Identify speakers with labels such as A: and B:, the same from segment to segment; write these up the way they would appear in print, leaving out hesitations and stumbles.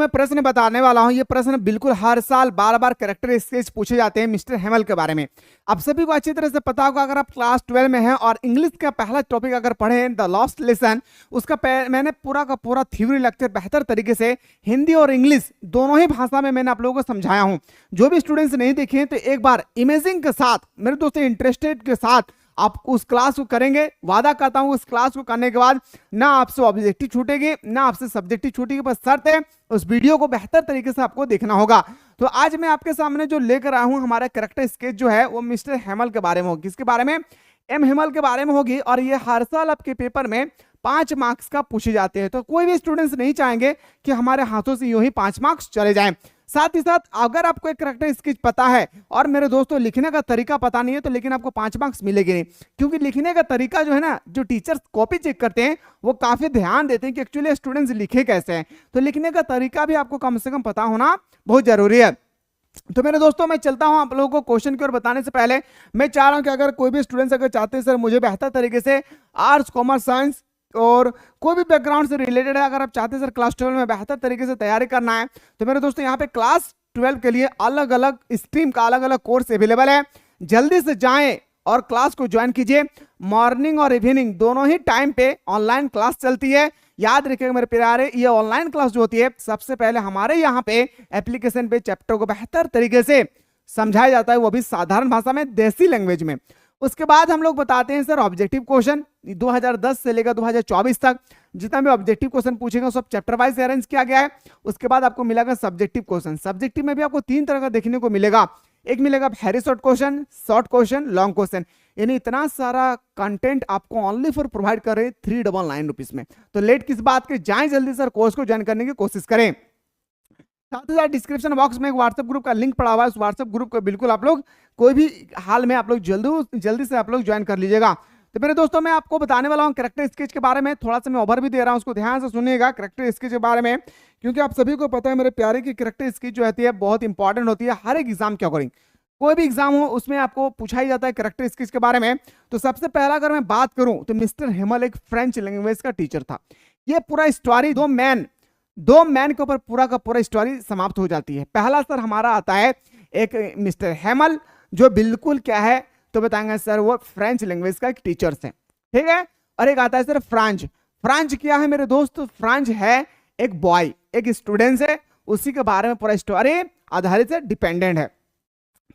A: मैं प्रश्न बताने वाला हूं, ये प्रश्न बिल्कुल हर साल बार बार कैरेक्टर स्केच पूछे जाते हैं मिस्टर हेमल के बारे में। आप सभी को अच्छी तरह से पता होगा, अगर आप क्लास 12 में हैं और इंग्लिश का पहला टॉपिक अगर पढ़ें द लास्ट लेसन, उसका मैंने पूरा का पूरा थ्योरी लेक्चर बेहतर तरीके से हिंदी और इंग्लिश दोनों ही भाषा में मैंने आप लोगों को समझाया हूं। जो भी स्टूडेंट्स नहीं देखे तो एक बार इमेजिंग के साथ, मेरे दोस्तों इंटरेस्टेड के साथ आप उस क्लास को करेंगे। वादा करता हूं उस क्लास को करने के बाद ना आपसे ऑब्जेक्टिव छूटेगी ना आपसे सब्जेक्टिव छूटेगी, बस शर्त है उस वीडियो को बेहतर तरीके से आपको देखना होगा। तो आज मैं आपके सामने जो लेकर आया हूं हमारा कैरेक्टर स्केच जो है वो मिस्टर हेमल के बारे में होगी। किसके बारे में? एम हेमल के बारे में होगी। और ये हर साल आपके पेपर में 5 मार्क्स का पूछे जाते हैं, तो कोई भी स्टूडेंट्स नहीं चाहेंगे कि हमारे हाथों से यूं ही 5 मार्क्स चले जाएं। साथ ही साथ अगर आपको एक कैरेक्टर स्केच पता है और मेरे दोस्तों लिखने का तरीका पता नहीं है, तो लेकिन आपको 5 मार्क्स मिलेंगे नहीं, क्योंकि लिखने का तरीका जो है ना, जो टीचर्स कॉपी चेक करते हैं वो काफी ध्यान देते हैं कि एक्चुअली स्टूडेंट्स लिखे कैसे हैं। तो लिखने का तरीका भी आपको कम से कम पता होना बहुत जरूरी है। तो मेरे दोस्तों मैं चलता हूं आप लोगों को क्वेश्चन की ओर बताने से पहले मैं चाह रहा हूं कि अगर कोई भी स्टूडेंट्स अगर चाहते हैं सर मुझे बेहतर तरीके से आर्ट्स, कॉमर्स, साइंस और कोई भी बैकग्राउंड से रिलेटेड है, अगर आप चाहते हैं सर क्लास 12 में बेहतर तरीके से तैयारी करना है, तो मेरे दोस्तों यहाँ पे क्लास 12 के लिए अलग अलग स्ट्रीम का अलग अलग कोर्स अवेलेबल है। जल्दी से जाएं और क्लास को ज्वाइन कीजिए। मॉर्निंग और इवनिंग दोनों ही टाइम पे ऑनलाइन क्लास चलती है। याद रखिएगा मेरे प्यारे, ये ऑनलाइन क्लास जो होती है सबसे पहले हमारे यहाँ पे एप्लीकेशन पे चैप्टर को बेहतर तरीके से समझाया जाता है, वो भी साधारण भाषा में, देसी लैंग्वेज में। उसके बाद हम लोग बताते हैं सर ऑब्जेक्टिव क्वेश्चन 2010 से लेकर 2024 तक जितना भी ऑब्जेक्टिव क्वेश्चन पूछेगा सब चैप्टर वाइज अरेंज किया गया है। उसके बाद आपको मिलेगा सब्जेक्टिव क्वेश्चन। सब्जेक्टिव में भी आपको 3 तरह का देखने को मिलेगा। एक मिलेगा very short question, long question. यानी इतना सारा कंटेंट आपको ओनली फॉर प्रोवाइड कर रहे 399 रुपीज में। तो लेट किस बात के, जाएं जल्दी सर कोर्स को ज्वाइन करने की कोशिश करें। साथ ही साथ डिस्क्रिप्शन बॉक्स में एक व्हाट्सएप ग्रुप का लिंक पड़ा हुआ है, उस व्हाट्सएप ग्रुप को बिल्कुल आप लोग कोई भी हाल में आप लोग जल्दी से आप लोग ज्वाइन कर लीजिएगा। तो मेरे दोस्तों मैं आपको बताने वाला हूं कैरेक्टर स्केच के बारे में। थोड़ा सा मैं ओवर भी दे रहा हूं, उसको ध्यान से सुनिएगा कैरेक्टर स्केच के बारे में, क्योंकि आप सभी को पता है मेरे प्यारे की कैरेक्टर स्केच जो होती है बहुत इंपॉर्टेंट होती है हर एक एग्जाम के अकॉर्डिंग। कोई भी एग्जाम हो उसमें आपको पूछा ही जाता है कैरेक्टर स्केच के बारे में। तो सबसे पहला अगर मैं बात करूं तो मिस्टर हेमल एक फ्रेंच लैंग्वेज का टीचर था। ये पूरा स्टोरी दो मैन के ऊपर पूरा का पूरा स्टोरी समाप्त हो जाती है। पहला सर हमारा आता है एक मिस्टर हेमल जो बिल्कुल क्या है तो बताएंगे सर वो फ्रेंच लैंग्वेज का एक टीचर है, ठीक है। और एक आता है सर फ्रांच क्या है मेरे दोस्त? फ्रांच है एक बॉय, एक स्टूडेंट है, उसी के बारे में पूरा स्टोरी आधारित है, डिपेंडेंट है।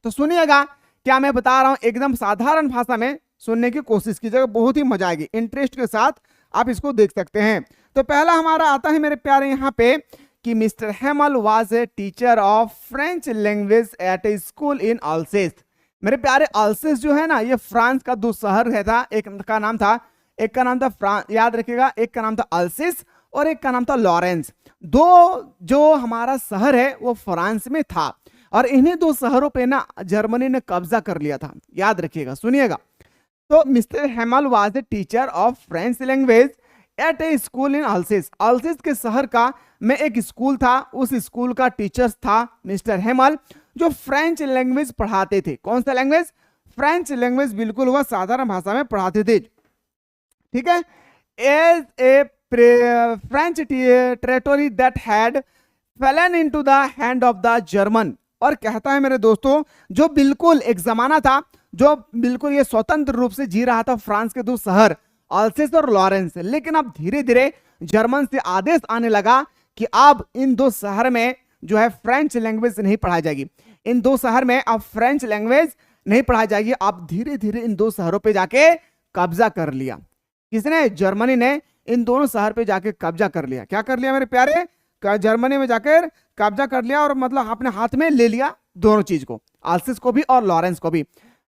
A: तो सुनिएगा क्या मैं बता रहा हूं, एकदम साधारण भाषा में सुनने की कोशिश कीजिएगा, बहुत ही मजा आएगी। इंटरेस्ट के साथ आप इसको देख सकते हैं। तो पहला हमारा आता है मेरे प्यारे यहाँ पे कि mister Hamel was a teacher of French language at a school in Alsace. मेरे प्यारे अल्सेस जो है ना, ये फ्रांस का 2 शहर है था। एक का नाम था याद रखिएगा, एक का नाम था अल्सेस और एक का नाम था लॉरेंस। 2 जो हमारा शहर है वो फ्रांस में था और इन्हीं 2 शहरों पे ना जर्मनी ने कब्जा कर लिया था। याद रखिएगा, सुनिएगा। तो mister Hamel was a teacher of French language at a school in Alsace. Alsace के शहर का में एक स्कूल था, उस स्कूल का टीचर था मिस्टर हेमल जो फ्रेंच लैंग्वेज पढ़ाते थे। कौन सा लैंग्वेज? फ्रेंच लैंग्वेज, बिल्कुल वह साधारण भाषा में पढ़ाते थे, ठीक है। As a French territory that had fallen into the hand of the German. और कहता है मेरे दोस्तों जो बिल्कुल एक जमाना था जो बिल्कुल ये स्वतंत्र रूप से जी रहा था फ्रांस के 2 शहर अल्सेस और लॉरेंस, लेकिन अब धीरे धीरे जर्मन से आदेश आने लगा कि अब इन 2 शहर में जो है फ्रेंच लैंग्वेज नहीं पढ़ाई जाएगी। इन 2 शहर में अब फ्रेंच लैंग्वेज नहीं पढ़ाई जाएगी। अब धीरे धीरे इन 2 शहरों पे जाके कब्जा कर लिया। किसने? जर्मनी ने इन दोनों शहर पे जाके कब्जा कर लिया। क्या कर लिया मेरे प्यारे? जर्मनी में जाकर कब्जा कर लिया और मतलब अपने हाथ में ले लिया दोनों चीज को, अल्सेस को भी और लॉरेंस को भी।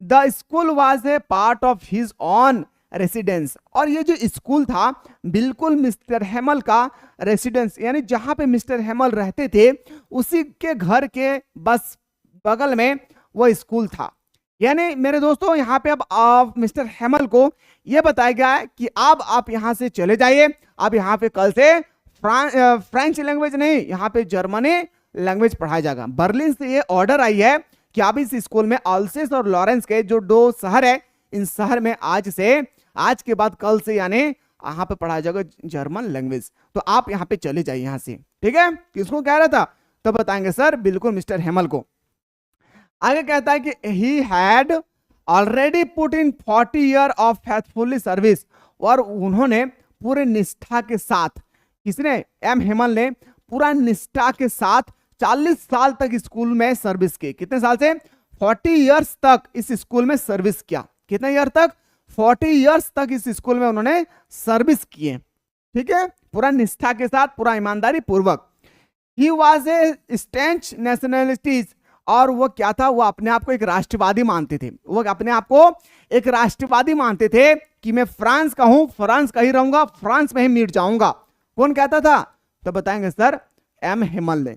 A: The school was a part of his on residence. और ये जो स्कूल था बिल्कुल मिस्टर हेमल का रेसिडेंस, यानी जहां पे मिस्टर हेमल रहते थे उसी के घर के बस बगल में वो स्कूल था। यानी मेरे दोस्तों यहाँ पे अब मिस्टर हेमल को यह बताया गया है कि अब आप यहाँ से चले जाइए, अब यहाँ पे कल से फ्रेंच लैंग्वेज नहीं, यहाँ पे जर्मनी लैंग्वेज पढ़ाया जाएगा। बर्लिन से ये ऑर्डर आई है कि अब इस स्कूल में अल्सेस और लॉरेंस के जो 2 शहर है, इन शहर में आज के बाद कल से यानी यहाँ पे पढ़ाया जाएगा जर्मन लैंग्वेज। तो आप यहाँ पे चले जाइए यहाँ से, ठीक है। किसको कह रहा था, तो बताएंगे सर बिल्कुल मिस्टर हेमल को। आगे कहता है कि he had already put in 40 year of faithfully service, और उन्होंने पूरे निष्ठा के साथ, किसने, एम हेमल ने पूरा निष्ठा के साथ 40 साल तक स्कूल में सर्विस की। कितने साल से, 40 इयर्स तक इस स्कूल में सर्विस किया। कितने ईयर तक, 40 इयर्स तक इस स्कूल में उन्होंने सर्विस किए, ठीक है, पूरा निष्ठा के साथ, पूरा ईमानदारी पूर्वक। He was a stench nationalities, और वो क्या था, वो अपने आप को एक राष्ट्रवादी मानते थे। वो अपने आप को एक राष्ट्रवादी मानते थे कि मैं फ्रांस का हूं, फ्रांस का ही रहूंगा, फ्रांस में ही मिट जाऊंगा। कौन कहता था, तो बताएंगे सर एम हेमल ने।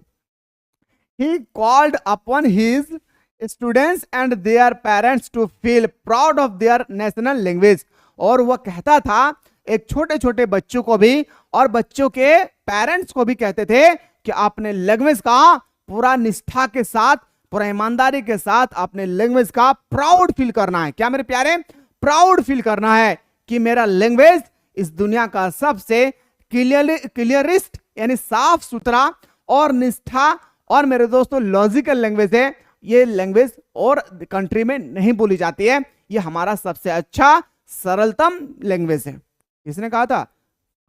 A: He called upon his students and their parents to feel proud of their national language, और वह कहता था एक छोटे छोटे बच्चों को भी और बच्चों के पेरेंट्स को भी कहते थे कि अपने लैंग्वेज का पूरा निष्ठा के साथ, पूरा ईमानदारी के साथ अपने लैंग्वेज का प्राउड फील करना है। क्या मेरे प्यारे, प्राउड फील करना है कि मेरा लैंग्वेज इस दुनिया का सबसे क्लियरिस्ट यानी साफ सुथरा और निष्ठा और मेरे दोस्तों लॉजिकल लैंग्वेज है। ये लैंग्वेज और कंट्री में नहीं बोली जाती है, ये हमारा सबसे अच्छा सरलतम लैंग्वेज है। किसने कहा था,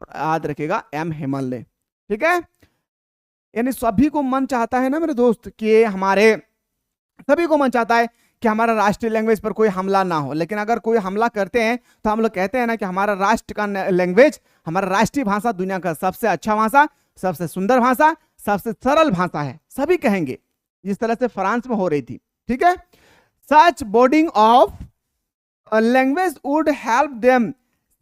A: याद रखिएगा एम हेमल ने, ठीक है। यानी सभी को मन चाहता है ना मेरे दोस्त कि हमारे सभी को मन चाहता है कि हमारा राष्ट्रीय लैंग्वेज पर कोई हमला ना हो, लेकिन अगर कोई हमला करते हैं तो हम लोग कहते हैं ना कि हमारा राष्ट्र का लैंग्वेज, हमारा राष्ट्रीय भाषा दुनिया का सबसे अच्छा भाषा, सबसे सुंदर भाषा, सबसे सरल भाषा है, सभी कहेंगे, जिस तरह से फ्रांस में हो रही थी, ठीक है। Such boarding of language would help them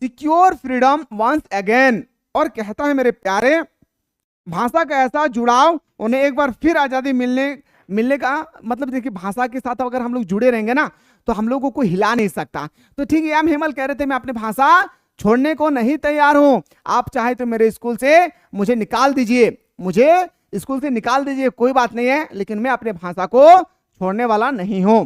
A: secure freedom once again, और कहता है मेरे प्यारे भाषा का ऐसा जुड़ाव उन्हें एक बार फिर आजादी मिलने का मतलब, देखिए भाषा के साथ अगर हम लोग जुड़े रहेंगे ना तो हम लोगों को हिला नहीं सकता। तो ठीक है, एम हेमल कह रहे थे मैं अपनी भाषा छोड़ने को नहीं तैयार हूं, आप चाहे तो मेरे स्कूल से मुझे निकाल दीजिए, मुझे स्कूल से निकाल दीजिए, कोई बात नहीं है, लेकिन मैं अपने भाषा को छोड़ने वाला नहीं हूं।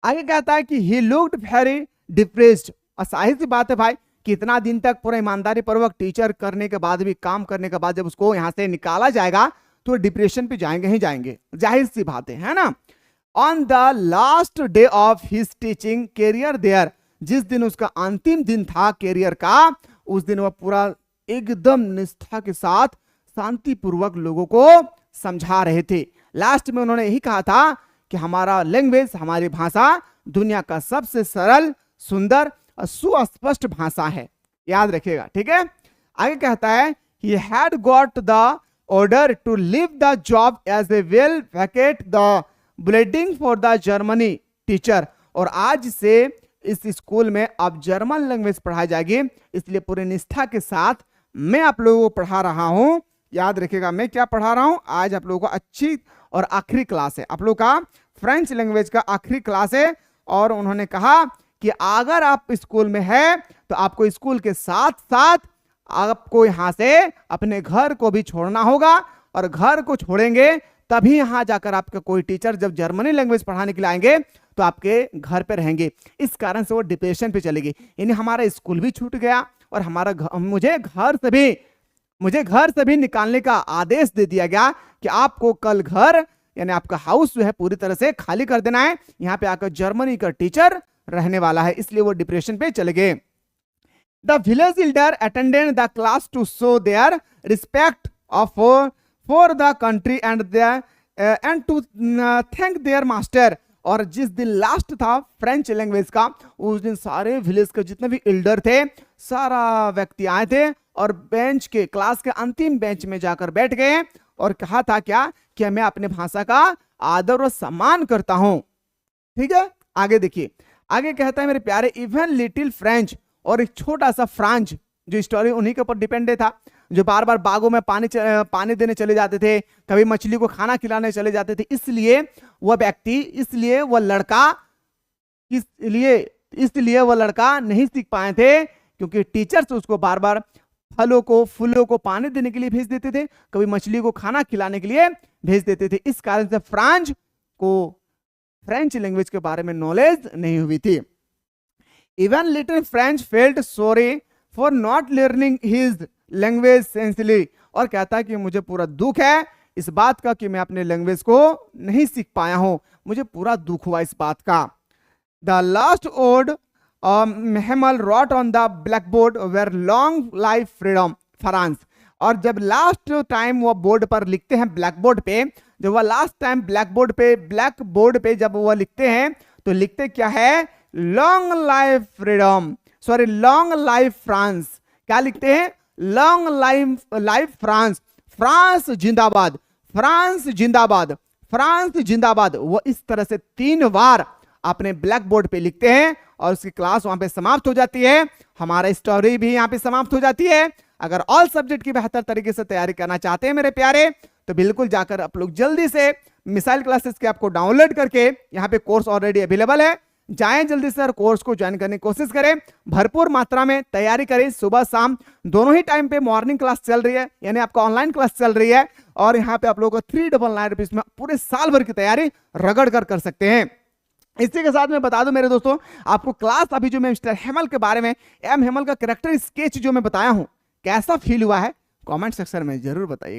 A: आगे कहता है कि ही लुक्ड वेरी डिप्रेस्ड, और जाहिर सी बात है भाई, कितना दिन तक पूरा ईमानदारी पूर्वक टीचर करने के बाद भी, काम करने के बाद जब उसको यहां से निकाला जाएगा तो डिप्रेशन पे जाएंगे ही जाएंगे, जाहिर सी बात है ना। On the last day of his teaching career there, जिस दिन उसका अंतिम दिन था कैरियर का, उस दिन वह पूरा एकदम निष्ठा के साथ शांतिपूर्वक लोगों को समझा रहे थे। लास्ट में उन्होंने यही कहा था कि हमारा लैंग्वेज, हमारी भाषा दुनिया का सबसे सरल, सुंदर और सुस्पष्ट भाषा है, याद रखिएगा, ठीक है। आगे कहता है he had got the order to leave the job as a well vacate the building for the Germany teacher, और आज से इस स्कूल में अब जर्मन लैंग्वेज पढ़ाई जाएगी, इसलिए पूरी निष्ठा के साथ मैं आप लोगों को पढ़ा रहा हूं। याद रखिएगा मैं क्या पढ़ा रहा हूं, आज आप लोगों को अच्छी और आखिरी क्लास है, आप लोगों का फ्रेंच लैंग्वेज का आखिरी क्लास है। और उन्होंने कहा कि अगर आप स्कूल में है तो आपको स्कूल के साथ साथ आपको यहां से अपने घर को भी छोड़ना होगा, और घर को छोड़ेंगे तभी यहां जाकर आपका कोई टीचर जब जर्मनी लैंग्वेज पढ़ाने के लिए आएंगे तो आपके घर पे रहेंगे। इस कारण से वो डिप्रेशन पे चलेगी, यानी हमारा स्कूल भी छूट गया और हमारा मुझे घर से भी निकालने का आदेश दे दिया गया कि आपको कल घर यानी आपका हाउस जो है पूरी तरह से खाली कर देना है, यहाँ पे आकर जर्मनी का टीचर रहने वाला है, इसलिए वो डिप्रेशन पे चले गए। The village elder attended the class to show their respect for the country and to thank their master, और जिस दिन लास्ट था फ्रेंच लैंग्वेज का, उस दिन सारे विलेज के जितने भी एल्डर थे, सारा व्यक्ति आए थे और बेंच के क्लास के अंतिम बेंच में जाकर बैठ गए और कहा था क्या कि मैं अपने भाषा का आदर और सम्मान करता हूं, ठीक है। आगे देखिए, आगे कहता है मेरे प्यारे इवन लिटिल फ्रेंच, और एक छोटा सा फ्रांच जो स्टोरी उन्हीं के ऊपर डिपेंडेड था, जो बार बार बागों में पानी देने चले जाते थे, कभी मछली को खाना खिलाने चले जाते थे, इसलिए वह व्यक्ति, इसलिए वह लड़का नहीं सीख पाए थे, क्योंकि टीचर्स उसको बार बार फूलों को पानी देने के लिए भेज देते थे, कभी मछली को खाना खिलाने के लिए भेज देते थे। इस कारण से फ्रांच को फ्रेंच लैंग्वेज के बारे में नॉलेज नहीं हुई थी। Even little Franz felt sorry for not learning his language sensibly, और कहता है कि मुझे पूरा दुख है इस बात का कि मैं अपने लैंग्वेज को नहीं सीख पाया हूं, मुझे पूरा दुख हुआ इस बात का। The last ode Hamel wrote on the blackboard were long life freedom France, और जब लास्ट टाइम वो बोर्ड पर लिखते हैं ब्लैक बोर्ड पे, जब वह लास्ट टाइम ब्लैक बोर्ड पे जब वह लिखते हैं तो लिखते क्या है, long life freedom, sorry long life France. क्या लिखते हैं, लॉन्ग लाइफ फ्रांस, फ्रांस जिंदाबाद, फ्रांस जिंदाबाद, फ्रांस जिंदाबाद। वो इस तरह से 3 बार अपने ब्लैक बोर्ड पे लिखते हैं और उसकी क्लास वहां पे समाप्त हो जाती है। हमारा स्टोरी भी यहाँ पे समाप्त हो जाती है। अगर ऑल सब्जेक्ट की बेहतर तरीके से तैयारी करना चाहते हैं मेरे प्यारे, तो बिल्कुल जाकर आप लोग जल्दी से मिसाइल क्लासेस के आपको डाउनलोड करके, यहाँ पे कोर्स ऑलरेडी अवेलेबल है, जाएं जल्दी से और कोर्स को ज्वाइन करने की कोशिश करें। भरपूर मात्रा में तैयारी करें, सुबह शाम दोनों ही टाइम पे मॉर्निंग क्लास चल रही है, यानी आपका ऑनलाइन क्लास चल रही है, और यहाँ पे आप लोगों को 399 रुपीज में पूरे साल भर की तैयारी रगड़ कर सकते हैं। इसी के साथ मैं बता दूं मेरे दोस्तों, आपको क्लास अभी जो मैं मिस्टर हेमल के बारे में, एम हेमल का कैरेक्टर स्केच जो मैं बताया हूं, कैसा फील हुआ है कमेंट सेक्शन में जरूर बताइए।